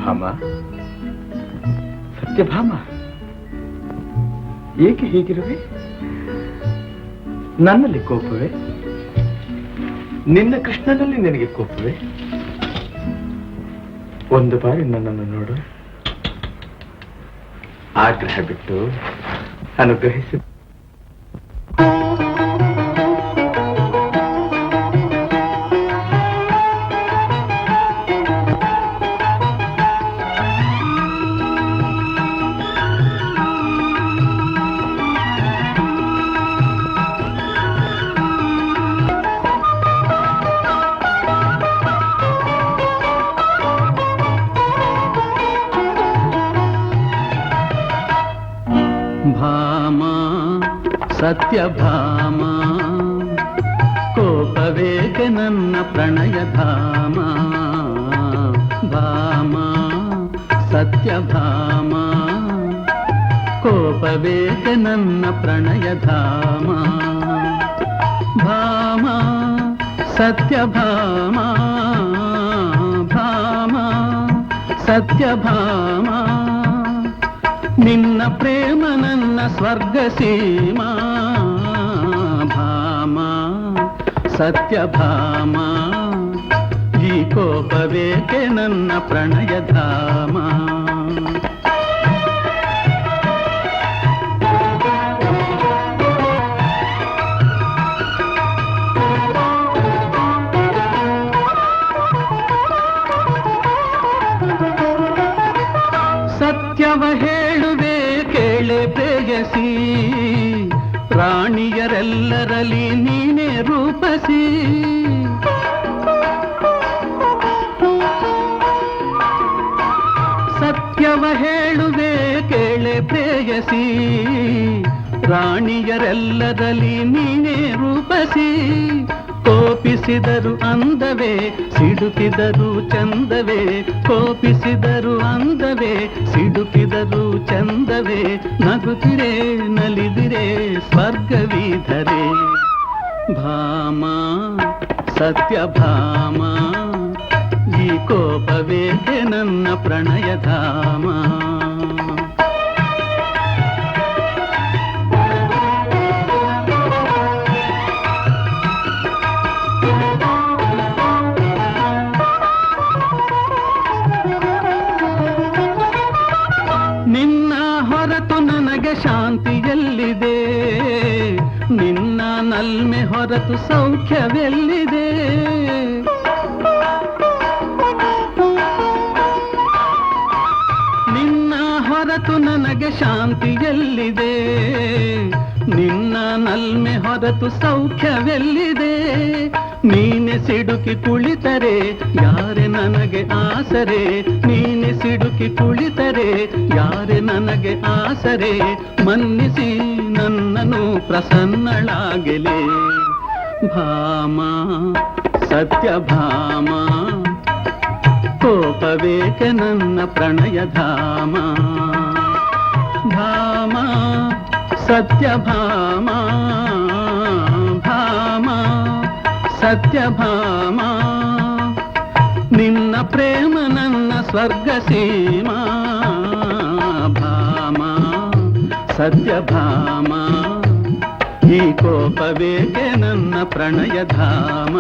ಭಾಮ, ಸತ್ಯಭಾಮ, ಏಕೆ ಹೀಗಿರುವೆ? ನನ್ನಲ್ಲಿ ಕೋಪವೇ? ನಿನ್ನ ಕೃಷ್ಣನಲ್ಲಿ ನಿನಗೆ ಕೋಪವೇ? ಒಂದು ಬಾರಿ ನನ್ನನ್ನು ನೋಡು. ಆಗ್ರಹ ಬಿಟ್ಟು ಅನುಗ್ರಹಿಸಿ. ಭಾಮಾ ಸತ್ಯಭಾಮಾ ಕೋಪವೇಕೆ ನನ್ನ ಪ್ರಣಯಧಾಮ. ಭಾಮಾ ಸತ್ಯಭಾಮಾ ಕೋಪವೇಕೆ ನನ್ನ ಪ್ರಣಯಧಾಮ. ಭಾಮಾ ಸತ್ಯಭಾಮಾ ಭಾಮಾ ಸತ್ಯಭಾಮಾ ನಿನ್ನ ಪ್ರೇಮ ನನ್ನ ಸ್ವರ್ಗ ಸೀಮಾ. ಭಾಮಾ ಸತ್ಯಭಾಮಾ ಈ ಕೋಪವೇಕೆ ನನ್ನ ಪ್ರಣಯಧಾಮ. ಸತ್ಯವ ಹೇಳುವೆ ಕೇಳೆ ಪ್ರೇಯಸಿ, ರಾಣಿಯರೆಲ್ಲರಲ್ಲಿ ನೀನೇ ರೂಪಸಿ. ಸತ್ಯವ ಹೇಳುವೆ ಕೇಳೆ ಪ್ರೇಯಸಿ, ರಾಣಿಯರೆಲ್ಲರಲ್ಲಿ ನೀನೇ ರೂಪಸಿ. ಕೋಪಿಸಿದರು ಅಂದವೇ ಸಿಡುಕಿದರು ಚಂದವೇ, ಕೋಪಿಸಿದರು ಅಂದವೇ ಸಿಡುಕಿದರು ಚಂದವೇ. ನಗುತ್ತಿರೆ ನಲಿದಿರೆ ಸ್ವರ್ಗವಿಧರೆ. ಭಾಮಾ ಸತ್ಯಭಾಮಾ ಈ ಕೋಪವೇಕೆ ನನ್ನ ಪ್ರಣಯಧಾಮ. ನಿನ್ನ ಹೊರತು ನನಗೆ ಶಾಂತಿಯಲ್ಲಿದೆ, ನಿನ್ನ ನಲ್ಮೆ ಹೊರತು ಸೌಖ್ಯವೆಲ್ಲಿದೆ. ನಿನ್ನ ಹೊರತು ನನಗೆ ಶಾಂತಿಯಲ್ಲಿದೆ, ನಿನ್ನ ನಲ್ಮೆ ಹೊರತು ಸೌಖ್ಯವೆಲ್ಲಿದೆ. ನೀನೆ ಸಿಡುಕಿ ಕುಳಿತರೆ ಯಾರೆ ನನಗೆ ಆಸರೆ, ನೀನೆ ಸಿಡುಕಿ ಕುಳಿತರೆ ಯಾರೆ ನನಗೆ ಆಸರೆ. ಮನ್ನಿಸಿ ನನ್ನನ್ನು ಪ್ರಸನ್ನಳಾಗೆಲೆ. ಭಾಮಾ ಸತ್ಯಭಾಮಾ ಕೋಪವೇಕೆ ನನ್ನ ಪ್ರಣಯಧಾಮ. ಭಾಮಾ ಸತ್ಯಭಾಮಾ ಭಾಮಾ ಸತ್ಯಭಾಮಾ ನಿನ್ನ ಪ್ರೇಮ ನನ್ನ ಸ್ವರ್ಗ ಸೀಮಾ. ಭಾಮಾ ಸತ್ಯಭಾಮಾ ಈ ಕೋಪವೇಕೆ ನನ್ನ ಪ್ರಣಯಧಾಮ.